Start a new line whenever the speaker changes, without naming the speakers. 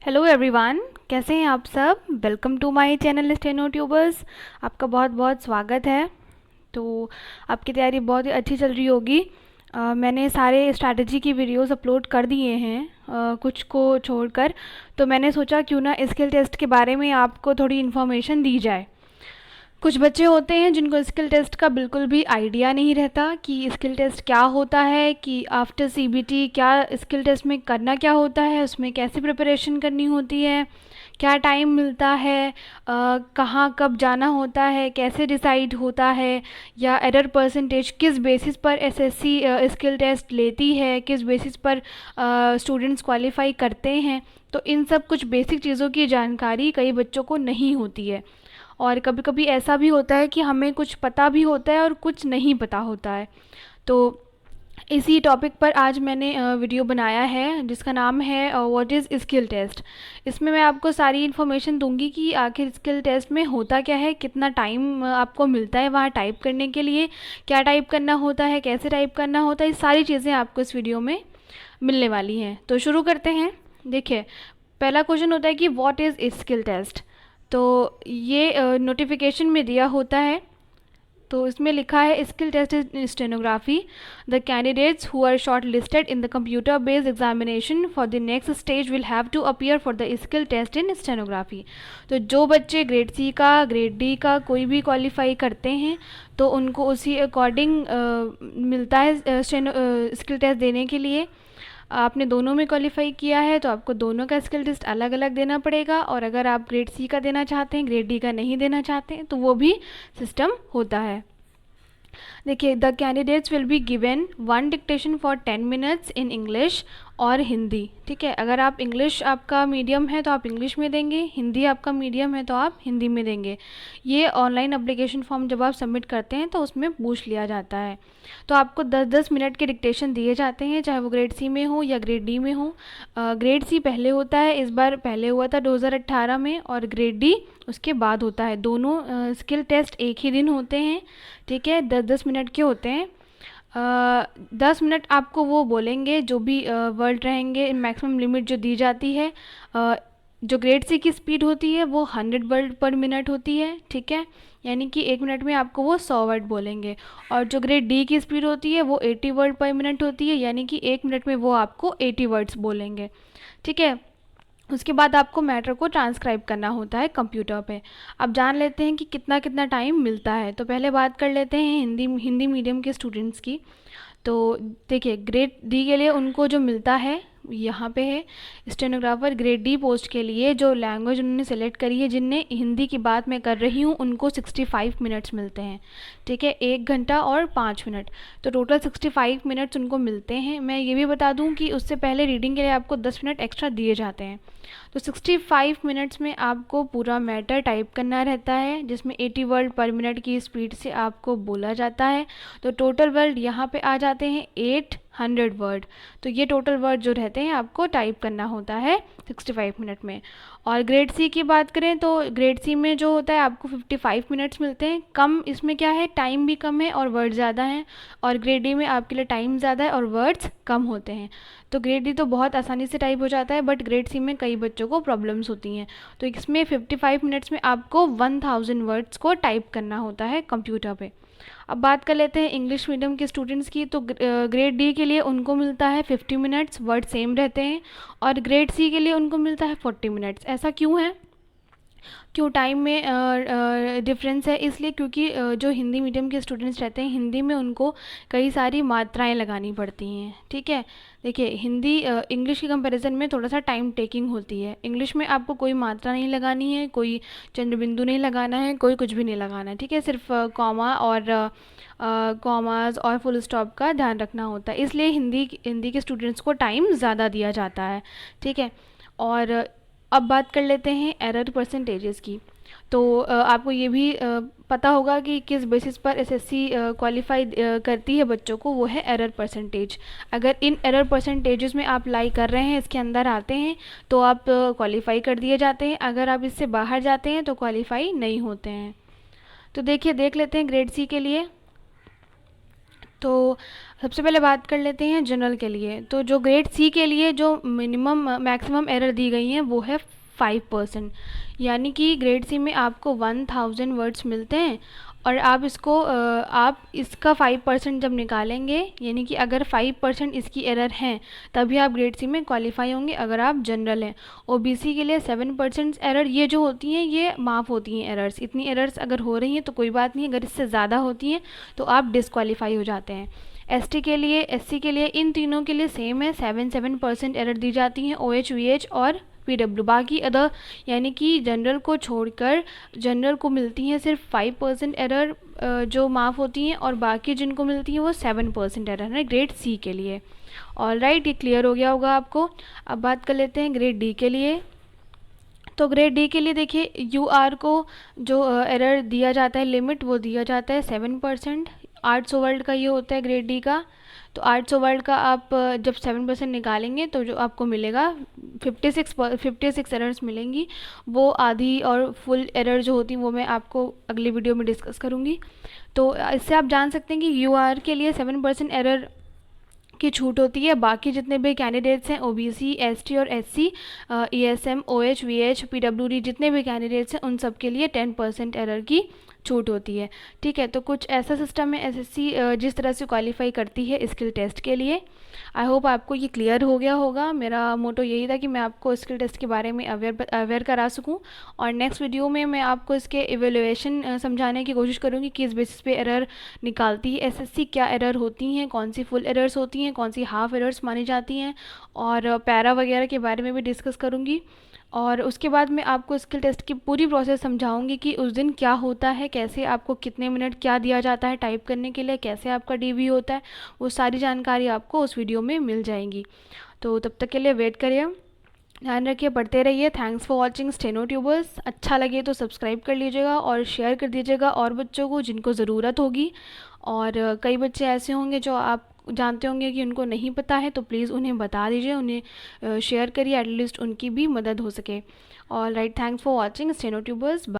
Hello everyone, कैसे हैं आप सब। Welcome to my channel steno tubers. आपका बहुत बहुत स्वागत है। तो आपकी तैयारी बहुत ही अच्छी चल रही होगी। मैंने सारे स्ट्रैटेजी की वीडियोस अपलोड कर दिए हैं, कुछ को छोड़कर। तो मैंने सोचा क्यों ना स्किल टेस्ट के बारे में आपको थोड़ी इन्फॉर्मेशन दी जाए। कुछ बच्चे होते हैं जिनको स्किल टेस्ट का बिल्कुल भी आइडिया नहीं रहता कि स्किल टेस्ट क्या होता है, कि आफ्टर सीबीटी क्या स्किल टेस्ट में करना क्या होता है, उसमें कैसे प्रिपरेशन करनी होती है, क्या टाइम मिलता है, कहाँ कब जाना होता है, कैसे डिसाइड होता है, या एरर परसेंटेज किस बेसिस पर एसएससी स्किल टेस्ट लेती है, किस बेसिस पर स्टूडेंट्स क्वालिफाई करते हैं। तो इन सब कुछ बेसिक चीज़ों की जानकारी कई बच्चों को नहीं होती है। और कभी कभी ऐसा भी होता है कि हमें कुछ पता भी होता है और कुछ नहीं पता होता है। तो इसी टॉपिक पर आज मैंने वीडियो बनाया है जिसका नाम है व्हाट इज़ स्किल टेस्ट। इसमें मैं आपको सारी इन्फॉर्मेशन दूंगी कि आखिर स्किल टेस्ट में होता क्या है, कितना टाइम आपको मिलता है वहाँ टाइप करने के लिए, क्या टाइप करना होता है, कैसे टाइप करना होता है, ये सारी चीज़ें आपको इस वीडियो में मिलने वाली हैं। तो शुरू करते हैं। देखिए, पहला क्वेश्चन होता है कि व्हाट इज़ स्किल टेस्ट। तो ये नोटिफिकेशन में दिया होता है। तो इसमें लिखा है skill test in stenography, the candidates who are shortlisted in the computer based examination for the next stage will have to appear for the skill test in stenography. तो जो बच्चे ग्रेड सी का, grade D का कोई भी qualify करते हैं तो उनको उसी अकॉर्डिंग मिलता है स्किल टेस्ट देने के लिए। आपने दोनों में क्वालिफाई किया है तो आपको दोनों का स्किल टेस्ट अलग अलग देना पड़ेगा, और अगर आप ग्रेड सी का देना चाहते हैं, ग्रेड डी का नहीं देना चाहते हैं, तो वो भी सिस्टम होता है। देखिए, the candidates will be given one dictation for 10 minutes in English और हिंदी। ठीक है, अगर आप इंग्लिश आपका मीडियम है तो आप इंग्लिश में देंगे, हिंदी आपका मीडियम है तो आप हिंदी में देंगे। ये ऑनलाइन एप्लीकेशन फॉर्म जब आप सबमिट करते हैं तो उसमें पूछ लिया जाता है। तो आपको 10-10 मिनट के डिक्टेशन दिए जाते हैं, चाहे वो ग्रेड सी में हो या ग्रेड डी में हो। ग्रेड सी पहले होता है, इस बार पहले हुआ था 2018 में, और ग्रेड डी उसके बाद होता है। दोनों स्किल टेस्ट एक ही दिन होते हैं। ठीक है, 10-10 मिनट के होते हैं। 10 मिनट आपको वो बोलेंगे जो भी वर्ड रहेंगे, मैक्सिमम लिमिट जो दी जाती है। जो ग्रेड सी की स्पीड होती है वो 100 वर्ड पर मिनट होती है। ठीक है, यानी कि 1 मिनट में आपको वो 100 वर्ड बोलेंगे। और जो ग्रेड डी की स्पीड होती है वो 80 वर्ड पर मिनट होती है, यानी कि 1 मिनट में वो आपको 80 वर्ड्स बोलेंगे। ठीक है, उसके बाद आपको मैटर को ट्रांसक्राइब करना होता है कंप्यूटर पे। अब जान लेते हैं कि कितना कितना टाइम मिलता है। तो पहले बात कर लेते हैं हिंदी मीडियम के स्टूडेंट्स की। तो देखिए, ग्रेड डी के लिए उनको जो मिलता है यहाँ पे है, स्टेनोग्राफर ग्रेड डी पोस्ट के लिए जो लैंग्वेज उन्होंने सेलेक्ट करी है, जिनने हिंदी की बात मैं कर रही हूँ, उनको 65 मिनट्स मिलते हैं। ठीक है, 1 घंटा और 5 मिनट, तो टोटल 65 मिनट्स उनको मिलते हैं। मैं ये भी बता दूँ कि उससे पहले रीडिंग के लिए आपको 10 मिनट एक्स्ट्रा दिए जाते हैं। तो 65 मिनट्स में आपको पूरा मैटर टाइप करना रहता है, जिसमें 80 वर्ड पर मिनट की स्पीड से आपको बोला जाता है। तो टोटल वर्ड यहाँ पे आ जाते हैं 800 वर्ड। तो ये टोटल वर्ड जो रहते हैं आपको टाइप करना होता है 65 मिनट में। और ग्रेड सी की बात करें तो ग्रेड सी में जो होता है आपको 55 मिनट्स मिलते हैं। कम इसमें क्या है, टाइम भी कम है और वर्ड ज़्यादा हैं। और ग्रेड डी में आपके लिए टाइम ज़्यादा है और वर्ड्स कम होते हैं। तो ग्रेड डी तो बहुत आसानी से टाइप हो जाता है, बट ग्रेड सी में कई बच्चों को प्रॉब्लम्स होती हैं। तो इसमें 55 मिनट्स में आपको 1000 वर्ड्स को टाइप करना होता है कंप्यूटर पे। अब बात कर लेते हैं इंग्लिश मीडियम के स्टूडेंट्स की। तो ग्रेड डी के लिए उनको मिलता है 50 मिनट्स, वर्ड सेम रहते हैं। और ग्रेड सी के लिए उनको मिलता है 40 मिनट्स। ऐसा क्यों है, क्यों टाइम में डिफरेंस है? इसलिए क्योंकि जो हिंदी मीडियम के स्टूडेंट्स रहते हैं, हिंदी में उनको कई सारी मात्राएं लगानी पड़ती हैं। ठीक है, देखिए, हिंदी इंग्लिश की कंपैरिजन में थोड़ा सा टाइम टेकिंग होती है। इंग्लिश में आपको कोई मात्रा नहीं लगानी है, कोई चंद्र बिंदु नहीं लगाना है, कोई कुछ भी नहीं लगाना है। ठीक है, सिर्फ कॉमा और कॉमास और फुल स्टॉप का ध्यान रखना होता है, इसलिए हिंदी के स्टूडेंट्स को टाइम ज़्यादा दिया जाता है। ठीक है, और अब बात कर लेते हैं एरर परसेंटेजेस की। तो आपको ये भी पता होगा कि किस बेसिस पर एसएससी क्वालिफाई करती है बच्चों को, वो है एरर परसेंटेज। अगर इन एरर परसेंटेजेस में आप लाई कर रहे हैं, इसके अंदर आते हैं, तो आप क्वालिफाई कर दिए जाते हैं। अगर आप इससे बाहर जाते हैं तो क्वालिफाई नहीं होते हैं। तो देखिए, देख लेते हैं ग्रेड सी के लिए। तो सबसे पहले बात कर लेते हैं जनरल के लिए। तो जो ग्रेड सी के लिए जो मिनिमम मैक्सिमम एरर दी गई हैं वो है 5%। यानी कि ग्रेड सी में आपको 1000 वर्ड्स मिलते हैं और आप इसका 5% जब निकालेंगे, यानी कि अगर 5% इसकी एरर हैं तभी आप ग्रेड सी में क्वालिफाई होंगे अगर आप जनरल हैं। ओबीसी के लिए 7% एरर ये जो होती हैं ये माफ़ होती हैं एरर्स। इतनी एरर्स अगर हो रही हैं तो कोई बात नहीं, अगर इससे ज़्यादा होती हैं तो आप डिसक्वालीफाई हो जाते हैं। एसटी के लिए, एससी के लिए, इन तीनों के लिए सेम है, 7% एरर दी जाती हैं ओएच, वीएच और पीडब्ल्यू। बाकी अदर यानी कि जनरल को छोड़कर जनरल को मिलती हैं सिर्फ 5% एरर जो माफ़ होती हैं, और बाकी जिनको मिलती हैं वो 7% एरर है ग्रेड सी के लिए। ऑल राइट, ये क्लियर हो गया होगा आपको। अब बात कर लेते हैं ग्रेड डी के लिए। तो ग्रेड डी के लिए देखिए, यूआर को जो एरर दिया जाता है लिमिट वो दिया जाता है 7%। 800 वर्ड का ये होता है ग्रेड डी का। तो 800 वर्ड का आप जब 7% निकालेंगे तो जो आपको मिलेगा 56 एरर्स मिलेंगी। वो आधी और फुल एरर जो होती हैं वो मैं आपको अगली वीडियो में डिस्कस करूँगी। तो इससे आप जान सकते हैं कि यूआर के लिए 7% एरर की छूट होती है। बाकी जितने भी कैंडिडेट्स हैं ओबीसी, एसटी और SC, ESM, OH, VH, PWD जितने भी कैंडिडेट्स हैं उन सब के लिए 10% एरर की छूट होती है। ठीक है, तो कुछ ऐसा सिस्टम है एसएससी जिस तरह से क्वालिफाई करती है स्किल टेस्ट के लिए। आई होप आपको ये क्लियर हो गया होगा। मेरा मोटो यही था कि मैं आपको स्किल टेस्ट के बारे में अवेयर करा सकूं, और नेक्स्ट वीडियो में मैं आपको इसके इवेल्युएशन समझाने की कोशिश करूंगी कि इस बेसिस पे एरर निकालती है एसएससी, क्या एरर होती हैं, कौन सी फुल एरर्स होती हैं, कौन सी हाफ एरर्स मानी जाती हैं, और पैरा वगैरह के बारे में भी डिस्कस करूँगी। और उसके बाद मैं आपको स्किल टेस्ट की पूरी प्रोसेस समझाऊंगी कि उस दिन क्या होता है, कैसे आपको कितने मिनट क्या दिया जाता है टाइप करने के लिए, कैसे आपका डीबी होता है, वो सारी जानकारी आपको उस वीडियो में मिल जाएंगी। तो तब तक के लिए वेट करिए, ध्यान रखिए, पढ़ते रहिए। Thanks for watching steno tubers. अच्छा लगे तो सब्सक्राइब कर लीजिएगा और शेयर कर दीजिएगा और बच्चों को जिनको ज़रूरत होगी। और कई बच्चे ऐसे होंगे जो आप जानते होंगे कि उनको नहीं पता है, तो प्लीज़ उन्हें बता दीजिए, उन्हें शेयर करिए, एटलीस्ट उनकी भी मदद हो सके। All right, thanks for watching steno tubers.